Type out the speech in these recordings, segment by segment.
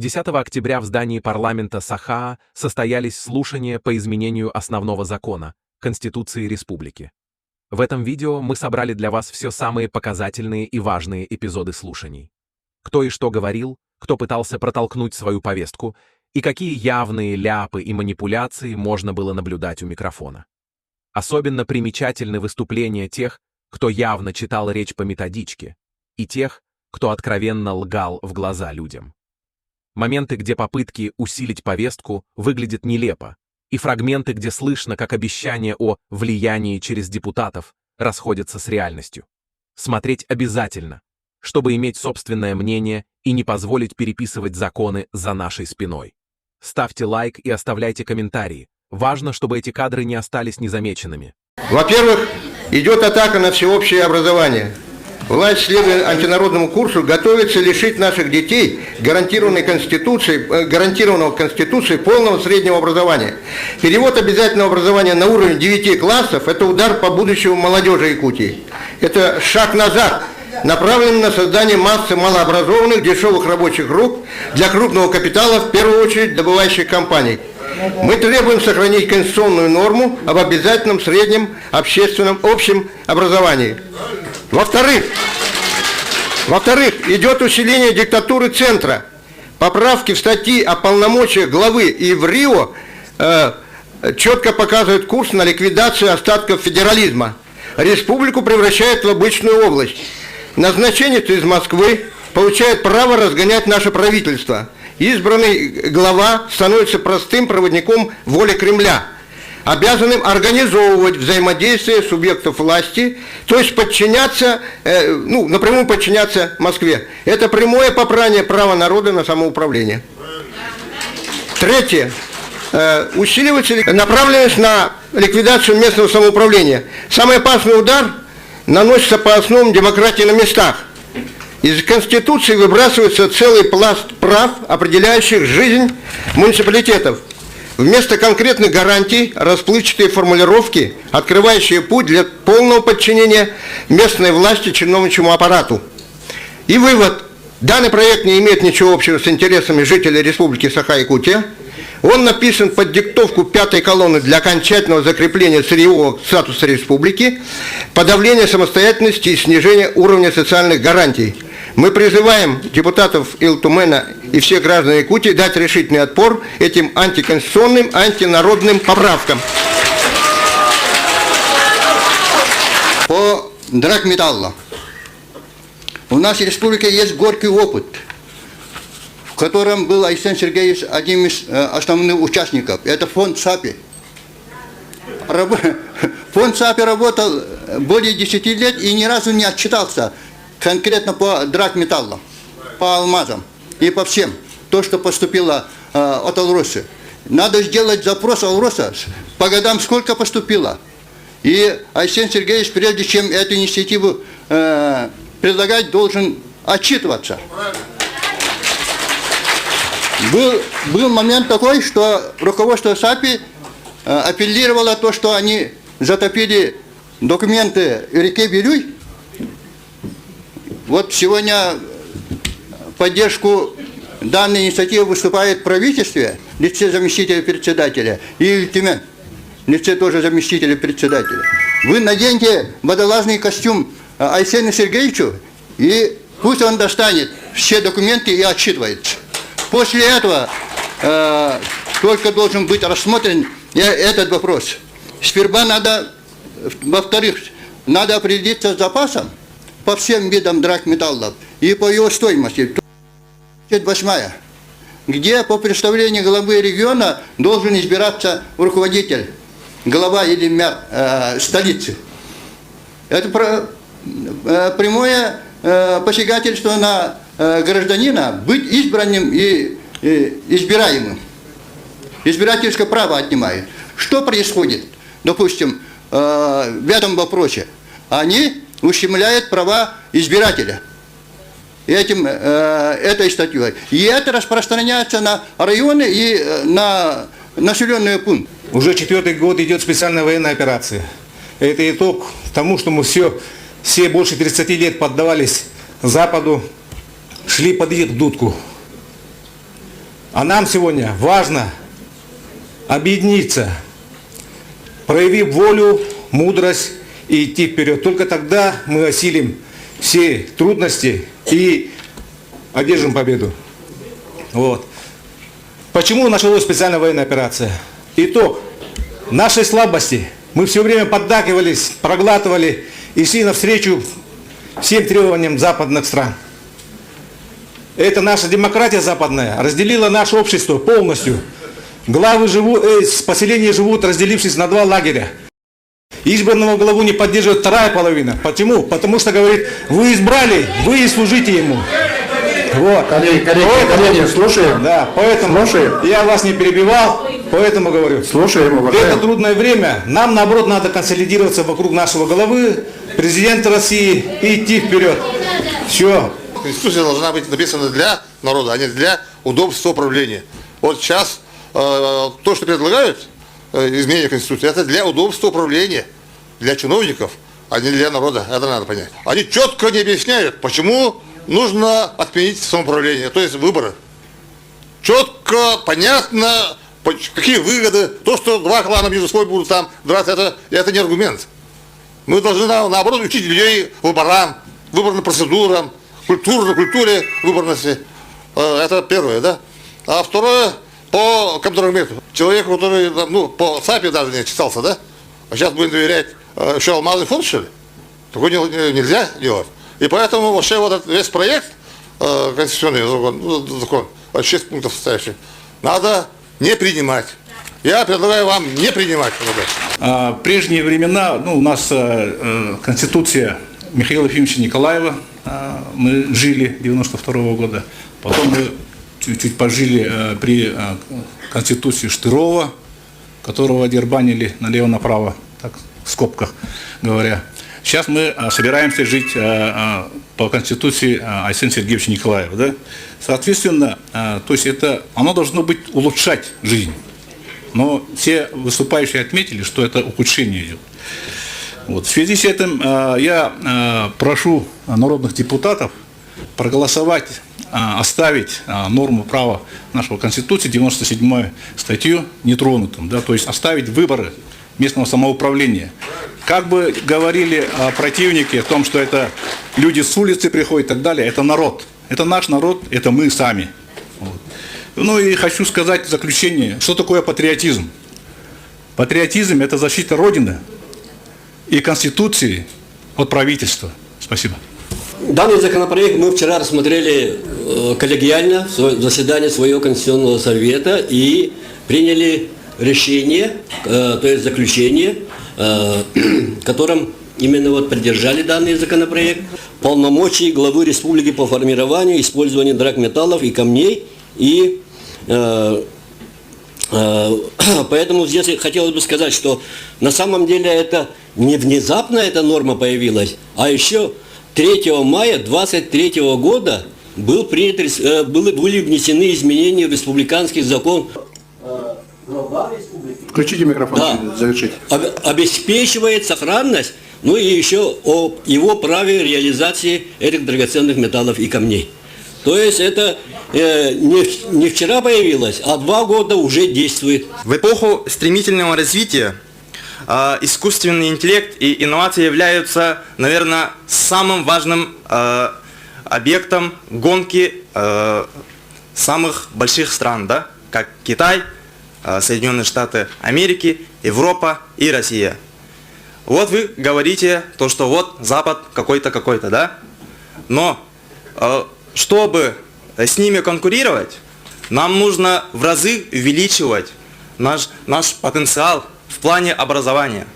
10 октября в здании парламента Сахаа состоялись слушания по изменению основного закона – Конституции Республики. В этом видео мы собрали для вас все самые показательные и важные эпизоды слушаний. Кто и что говорил, кто пытался протолкнуть свою повестку, и какие явные ляпы и манипуляции можно было наблюдать у микрофона. Особенно примечательны выступления тех, кто явно читал речь по методичке, и тех, кто откровенно лгал в глаза людям. Моменты, где попытки усилить повестку, выглядят нелепо, и фрагменты, где слышно, как обещания о влиянии через депутатов расходятся с реальностью. Смотреть обязательно, чтобы иметь собственное мнение и не позволить переписывать законы за нашей спиной. Ставьте лайк и оставляйте комментарии. Важно, чтобы эти кадры не остались незамеченными. Во-первых, идет атака на всеобщее образование. Власть, следуя антинародному курсу, готовится лишить наших детей гарантированного Конституцией полного среднего образования. Перевод обязательного образования на уровень 9 классов – это удар по будущему молодежи Якутии. Это шаг назад, направленный на создание массы малообразованных, дешевых рабочих рук для крупного капитала, в первую очередь добывающих компаний. Мы требуем сохранить конституционную норму об обязательном среднем общественном общем образовании. Во-вторых, идет усиление диктатуры центра. Поправки в статьи о полномочиях главы и в Рио четко показывают курс на ликвидацию остатков федерализма. Республику превращают в обычную область. Назначенец из Москвы получает право разгонять наше правительство. Избранный глава становится простым проводником воли Кремля, обязанным организовывать взаимодействие субъектов власти, то есть подчиняться, напрямую подчиняться Москве. Это прямое попрание права народа на самоуправление. Третье. Усиливается направленность на ликвидацию местного самоуправления. Самый опасный удар наносится по основам демократии на местах. Из Конституции выбрасывается целый пласт прав, определяющих жизнь муниципалитетов. Вместо конкретных гарантий расплывчатые формулировки, открывающие путь для полного подчинения местной власти чиновничьему аппарату. И вывод. Данный проект не имеет ничего общего с интересами жителей Республики Саха-Якутия. Он написан под диктовку пятой колонны для окончательного закрепления сырьевого статуса республики, подавления самостоятельности и снижения уровня социальных гарантий. Мы призываем депутатов Илтумена и всех граждан Якутии дать решительный отпор этим антиконституционным, антинародным поправкам. По драгметаллу. У нас в республике есть горький опыт, в котором был Айсен Сергеевич одним из основных участников. Это фонд САПИ. Фонд САПИ работал более 10 лет и ни разу не отчитался конкретно по драгметаллу, по алмазам и по всем. То, что поступило от Алроса. Надо сделать запрос Алроса по годам, сколько поступило. И Айсен Сергеевич, прежде чем эту инициативу предлагать, должен отчитываться. Был момент такой, что руководство САПИ апеллировало то, что они затопили документы в реке Бирюй. Вот сегодня в поддержку данной инициативы выступает правительство, в лице заместителя председателя, и Ильтумен, в лице тоже заместителя председателя. Вы наденьте водолазный костюм Айсену Сергеевичу, и пусть он достанет все документы и отчитывается. После этого только должен быть рассмотрен этот вопрос. Сперва надо, во-вторых, надо определиться с запасом по всем видам драгметаллов и по его стоимости. 8-я, где по представлению главы региона должен избираться руководитель, глава или мэр столицы. Это прямое посягательство на гражданина быть избранным и избираемым. Избирательское право отнимают. Что происходит, допустим, в этом вопросе? Они ущемляют права избирателя этой статьей. И это распространяется на районы и на населенные пункты. Уже 4-й год идет специальная военная операция. Это итог тому, что мы все больше 30 лет поддавались Западу, шли под их дудку. А нам сегодня важно объединиться, проявив волю, мудрость и идти вперед. Только тогда мы осилим все трудности и одержим победу. Вот. Почему началась специальная военная операция? Итог нашей слабости. Мы все время поддакивались, проглатывали и шли навстречу всем требованиям западных стран. Это наша демократия западная разделила наше общество полностью. Главы поселения живут, разделившись на два лагеря. Избранного главу не поддерживает вторая половина. Почему? Потому что, говорит, вы избрали, вы и служите ему. Вот. Коллеги, слушаем. Да, поэтому Слушаем. я вас не перебивал, поэтому говорю. Слушаем, В уважаемый. это трудное время нам, наоборот, надо консолидироваться вокруг нашего главы, президента России, и идти вперед. Все. Конституция должна быть написана для народа, а не для удобства управления. Вот сейчас то, что предлагают, изменение Конституции, это для удобства управления, для чиновников, а не для народа. Это надо понять. Они четко не объясняют, почему нужно отменить самоуправление, то есть выборы. Четко, понятно, какие выгоды. То, что два клана между собой будут там драться, это не аргумент. Мы должны, наоборот, учить людей выборам, выборным процедурам, культуре выборности. Это первое, да? А второе, по Кабдрахмету. Человек, который, по САПе даже не читался, да? А сейчас будем доверять еще Алмазный фонд, что ли? Такое нельзя делать. И поэтому вообще вот этот весь проект, конституционный закон, 6 пунктов состоящий, надо не принимать. Я предлагаю вам не принимать. В прежние времена, у нас Конституция Михаила Ефимовича Николаева, мы жили 92 года, потом мы чуть-чуть пожили при Конституции Штырова, которого дербанили налево-направо, так в скобках говоря. Сейчас мы собираемся жить по Конституции Айсена Сергеевича Николаева. Да? Соответственно, то есть оно должно быть улучшать жизнь. Но все выступающие отметили, что это ухудшение идет. Вот. В связи с этим я прошу народных депутатов проголосовать, оставить норму права нашего Конституции, 97-ю статью, нетронутым. Да? То есть оставить выборы местного самоуправления. Как бы говорили противники о том, что это люди с улицы приходят и так далее, это народ. Это наш народ, это мы сами. Вот. И хочу сказать в заключение, что такое патриотизм. Патриотизм – это защита Родины и Конституции от правительства. Спасибо. Данный законопроект мы вчера рассмотрели коллегиально в заседании своего Конституционного совета и приняли решение, то есть заключение, которым именно придержали данный законопроект, полномочий главы республики по формированию, использованию драгметаллов и камней. И поэтому здесь хотелось бы сказать, что на самом деле это не внезапно эта норма появилась, а еще 3 мая 2023 года были внесены изменения в республиканский закон. Включите микрофон, Да. завершите. Обеспечивает сохранность, и еще о его праве реализации этих драгоценных металлов и камней. То есть это не вчера появилось, а 2 года уже действует. В эпоху стремительного развития искусственный интеллект и инновации являются, наверное, самым важным объектом гонки самых больших стран, да? Как Китай, Соединенные Штаты Америки, Европа и Россия. Вот вы говорите то, что вот Запад какой-то, да? Но чтобы с ними конкурировать, нам нужно в разы увеличивать наш потенциал в плане образования.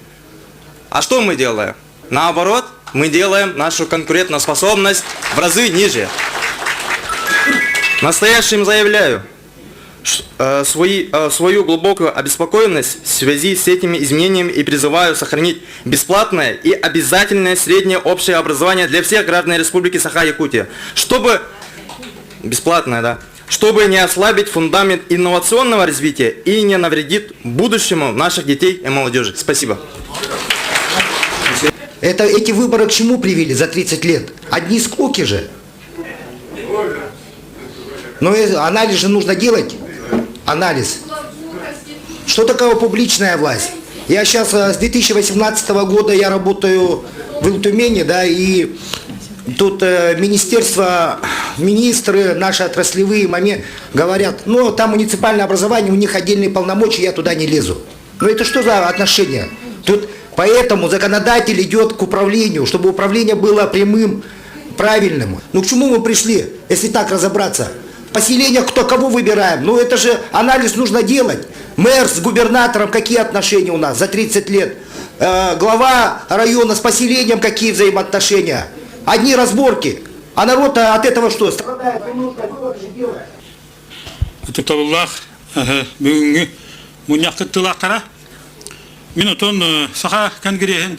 А что мы делаем? Наоборот, мы делаем нашу конкурентоспособность в разы ниже. Настоящим заявляю свою глубокую обеспокоенность в связи с этими изменениями и призываю сохранить бесплатное и обязательное среднее общее образование для всех граждан Республики Саха-Якутия, чтобы не ослабить фундамент инновационного развития и не навредить будущему наших детей и молодежи. Спасибо. Эти выборы к чему привели за 30 лет? Одни скоки же. Но анализ же нужно делать. анализ. Что такое публичная власть? Я сейчас с 2018 года я работаю в Илтумени, да, и тут министерство, министры, наши отраслевые говорят, ну, там муниципальное образование, у них отдельные полномочия, я туда не лезу. Ну, это что за отношения? Тут поэтому законодатель идет к управлению, чтобы управление было прямым, правильным. Ну, к чему мы пришли, если так разобраться? В поселениях кто кого выбираем? Ну, это же анализ нужно делать. Мэр с губернатором, какие отношения у нас за 30 лет? Глава района с поселением, какие взаимоотношения? Одни разборки. А народ от этого что? Страдает. Мен отон саха конгресин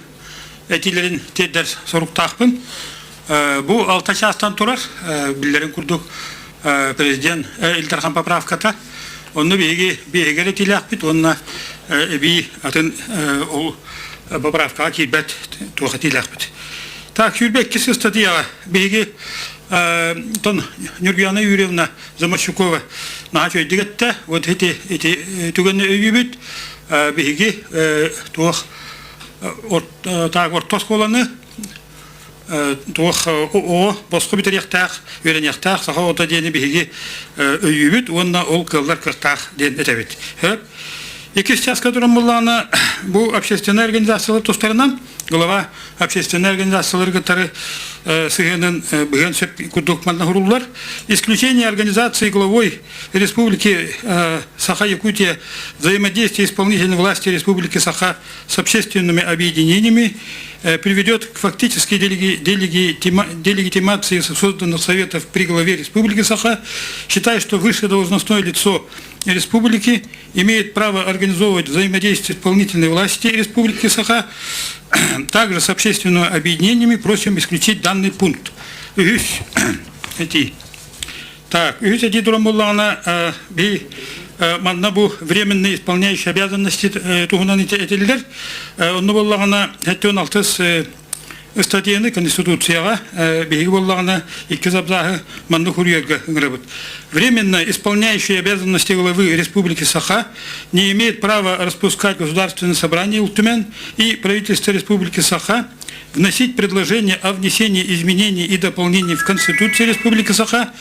этилерин тедер соруктақпын. Бу 6 частан турар. Биллерин курдук президент Илдархан поправката. Онны бейгере тилақпит. Онна би атын поправка кибет туға тилақпит. Так, Юрбек кесі статьяға бейге тон Нюргияна Юрьевна Замарчукова наға чөйдігетті. Вот эти түгенне өйібіт. Беги тух так ортос коланы тух о босқы битеряқтақ үйреняқтақ саха ота дені беги өйүбіт онна ол кылдар кыртақ ден этебит. Екі частка дурамулланы bu общественная организациялар тустарынан глава общественной организациялар которые сыгынын быгын сөп курдукманна хуруллар исключение организации главой Республики Саха-Якутия взаимодействия исполнительной власти Республики Саха с общественными объединениями приведет к фактической делегитимации созданных советов при главе Республики Саха, считая, что высшее должностное лицо Республики имеет право организовывать взаимодействие исполнительной власти Республики Саха, также с общественными объединениями просим исключить данный пункт. Так, эти дурамуллана маннабу временно исполняющие обязанности тугунан этилер, он боллагана 16 статьяны Конституцияга беги боллагана 2 абзацы манны хурьерга грабут. Временно исполняющие обязанности главы Республики Саха не имеет права распускать государственное собрание Ултумен и правительство Республики Саха, вносить предложения о внесении изменений и дополнений в Конституцию Республики Саха,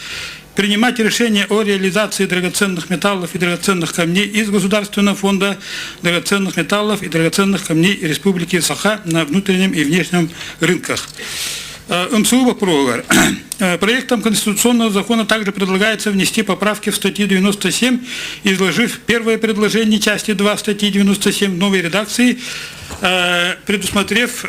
принимать решения о реализации драгоценных металлов и драгоценных камней из Государственного фонда драгоценных металлов и драгоценных камней Республики Саха на внутреннем и внешнем рынках. МСУ прогар. Проектом Конституционного закона также предлагается внести поправки в статью 97, изложив первое предложение части 2 статьи 97 в новой редакции, предусмотрев,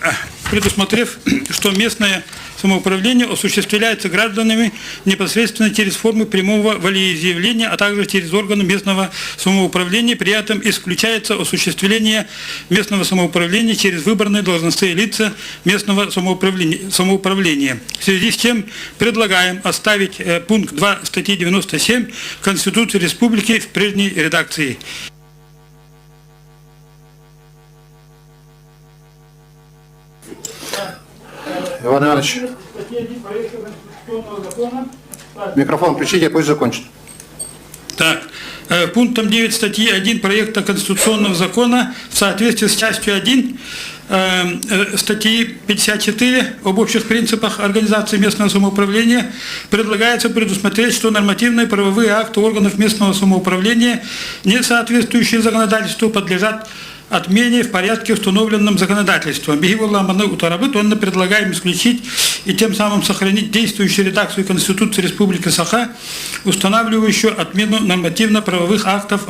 что местное самоуправление осуществляется гражданами непосредственно через формы прямого волеизъявления, а также через органы местного самоуправления. При этом исключается осуществление местного самоуправления через выборные должностные лица местного самоуправления. В связи с чем предлагаем оставить пункт 2 статьи 97 Конституции Республики в прежней редакции. Иван Иванович, микрофон включите, пусть закончит. Так, пунктом 9 статьи 1 проекта Конституционного закона в соответствии с частью 1 статьи 54 об общих принципах организации местного самоуправления предлагается предусмотреть, что нормативные правовые акты органов местного самоуправления, не соответствующие законодательству, подлежат отмене в порядке, установленном законодательством. Он предлагаем исключить и тем самым сохранить действующую редакцию Конституции Республики Саха, устанавливающую отмену нормативно-правовых актов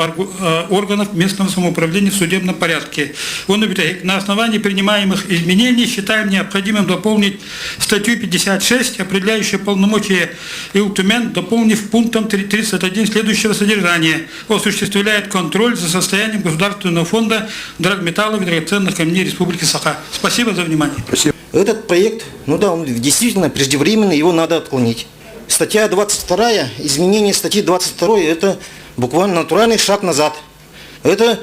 органов местного самоуправления в судебном порядке. На основании принимаемых изменений считаем необходимым дополнить статью 56, определяющую полномочия Илтумен, дополнив пунктом 31 следующего содержания: осуществляет контроль за состоянием Государственного фонда драгметаллов и драгоценных камней Республики Саха. Спасибо за внимание. Спасибо. Этот проект, ну да, он действительно преждевременный, его надо отклонить. Статья 22, изменение статьи 22, это буквально натуральный шаг назад. Это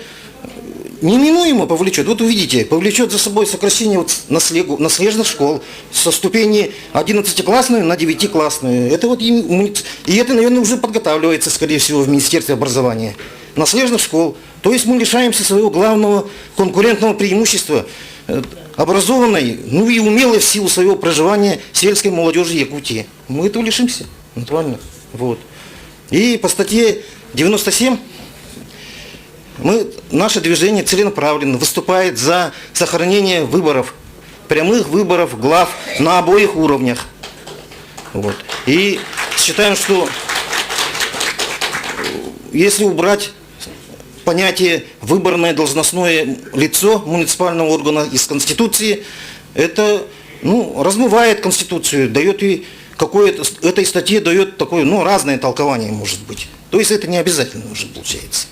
неминуемо повлечет, вот увидите, повлечет за собой сокращение вот наследных школ со ступени 11-классной на 9-классную. Это вот и это, наверное, уже подготавливается, скорее всего, в Министерстве образования. Наследных школ. То есть мы лишаемся своего главного конкурентного преимущества образованной, ну и умелой в силу своего проживания сельской молодежи Якутии. Мы этого лишимся, натурально. Вот. И по статье 97 наше движение целенаправленно выступает за сохранение выборов, прямых выборов глав на обоих уровнях. Вот. И считаем, что если убрать понятие «выборное должностное лицо муниципального органа» из Конституции, это размывает Конституцию, дает ей этой статье дает такое, разное толкование, может быть. То есть это не обязательно уже получается.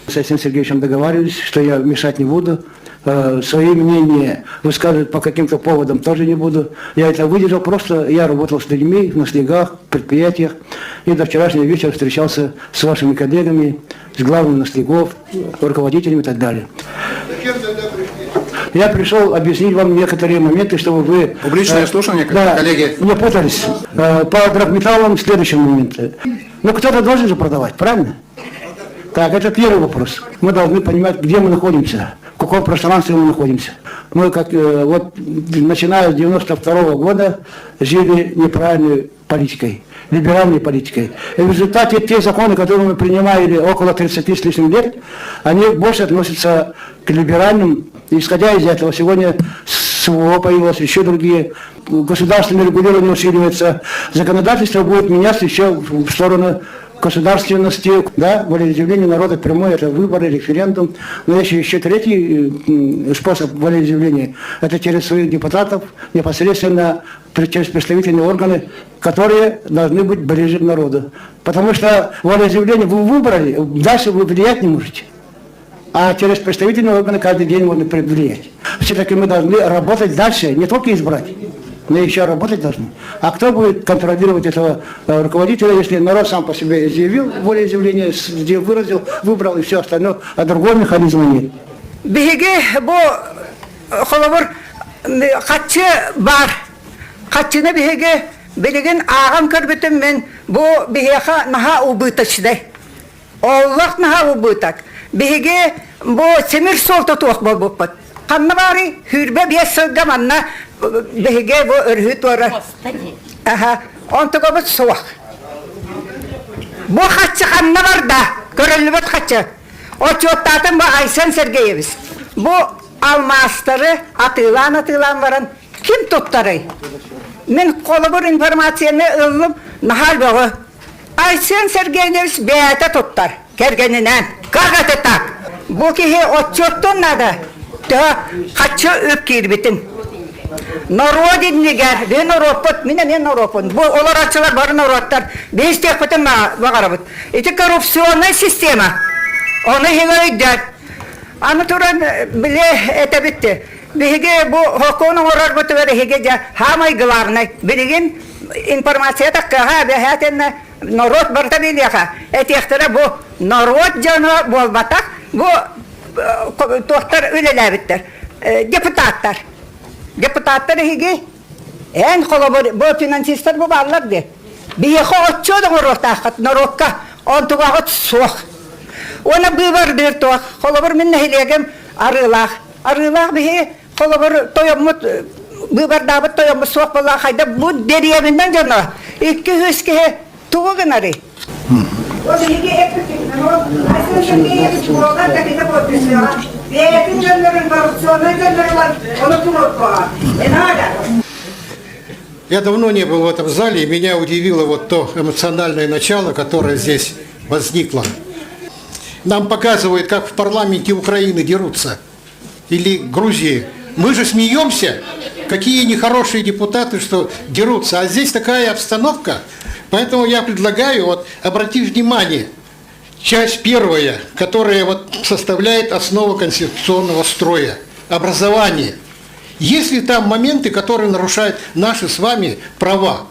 С Алексеем Сергеевичем договаривались, что я мешать не буду. Свои мнения высказывать по каким-то поводам тоже не буду. Я это выдержал, просто я работал с людьми на снегах, предприятиях. И до вчерашнего вечера встречался с вашими коллегами, с главными снегов, руководителями и так далее. Я пришел объяснить вам некоторые моменты, чтобы вы... Публичное слушание, коллеги. Не путались. По драгметаллам следующий момент. Кто-то должен же продавать, правильно? Так, это первый вопрос. Мы должны понимать, где мы находимся, в каком пространстве мы находимся. Мы, начиная с 92 года, жили неправильной политикой, либеральной политикой. И в результате те законы, которые мы принимали около 30 с лишним лет, они больше относятся к либеральным. Исходя из этого, сегодня СВО появилось, еще другие. Государственное регулирование усиливается. Законодательство будет меняться еще в сторону государственности, волеизъявление народа прямое, это выборы, референдум. Но есть еще третий способ волеизъявления, это через своих депутатов, непосредственно через представительные органы, которые должны быть ближе к народу. Потому что волеизъявление вы выбрали, дальше вы влиять не можете. А через представительные органы каждый день можно влиять. Все-таки мы должны работать дальше, не только избрать, но еще работать должны. А кто будет контролировать этого руководителя, если народ сам по себе заявил волеизъявление, выразил, выбрал и все остальное, а другого механизма нет. Биге бу холовор катчы бар. Катчыны биге билеген агам көрбөтүм мен бу бигеха наха убытачдай. Оллах наха убытак. Биге бу семир солто туак болбоппат. Каннабари хүрбе биясылга манна биге бу өрхүт бара. Онтого бу суак. Бу катчы каннабарда көрөлүбөт катчы. Очоттатын бу Айсен Сергеевич. Бу алмастары атылан баран ким туттары? Мен колобур информацияны ылым нахал бөгө. Айсен Сергеевич бәйті туттар кергенинен. Кагаты так. Бу кихе отчоттун нада. Катчы өп кирбитин. Народиннигер, мен оропот, мен оропон. Бу олар ачылар бары народтар. Бейстек бітін бағарабыт. Это коррупционная система. Оны хилайдат. Аны туран биле это битти. Биге бу хокону орар буту бере хиге жа хамай главный. Билеген информация такка бехатен народ барта билеха. Этехтера бу народ жана болбатак. Бу тохтар үлеләбиттер. Депутаттар хиге эн холобор бу финансисттер бу барлар де. Бие хоччода оротахат народка онтугагыт сух. Ona bıvardır toğ, kolabır minne hilegem arılaq bihi, kolabır toyamut, bıvardabıt toyamut soğuk bala hayda bu deriyeminden cana, 200 kehe tuğu gınarı. O bihi ektik, aslında bir boğaz kakita potresyon, biyetin canların korrupsiyonu canlarlar, onu tuğuk boğa. Я давно не был в этом зале, и меня удивило вот то эмоциональное начало, которое здесь возникло. Нам показывают, как в парламенте Украины дерутся, или Грузии. Мы же смеемся, какие нехорошие депутаты, что дерутся. А здесь такая обстановка, поэтому я предлагаю обратить внимание, часть первая, которая составляет основу конституционного строя, образование. Есть ли там моменты, которые нарушают наши с вами права?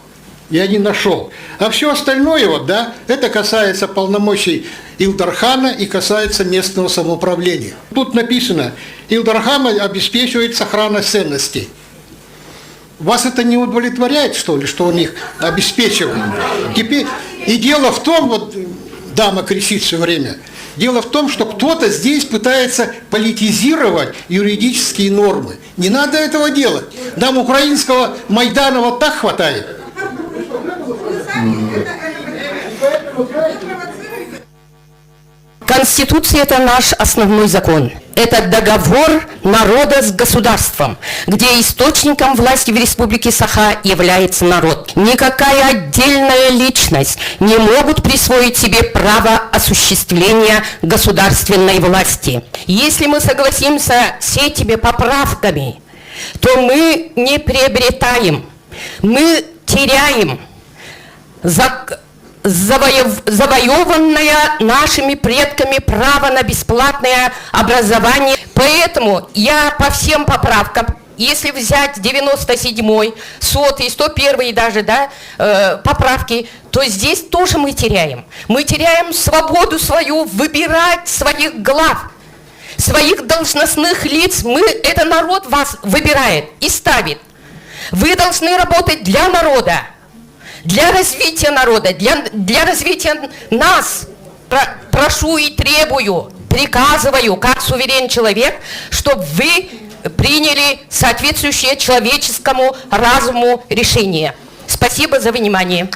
я не нашел. А все остальное, вот, да, это касается полномочий Илдархана и касается местного самоуправления. Тут написано, Илдархан обеспечивает сохранность ценностей. Вас это не удовлетворяет, что ли, что он их обеспечивает? Теперь, и дело в том, вот дама кричит все время, дело в том, что кто-то здесь пытается политизировать юридические нормы. Не надо этого делать. Нам украинского Майдана вот так хватает. Конституция – это наш основной закон. Это договор народа с государством, где источником власти в Республике Саха является народ. Никакая отдельная личность не могут присвоить себе право осуществления государственной власти. Если мы согласимся с этими поправками, то мы не приобретаем, мы теряем завоеванное нашими предками право на бесплатное образование. Поэтому я по всем поправкам, если взять 97-й, 100-й, 101-й даже, да, поправки, то здесь тоже мы теряем. Мы теряем свободу свою выбирать своих глав, своих должностных лиц. Это народ вас выбирает и ставит. Вы должны работать для народа. Для развития народа, для развития нас, прошу и требую, приказываю, как суверенный человек, чтобы вы приняли соответствующее человеческому разуму решение. Спасибо за внимание.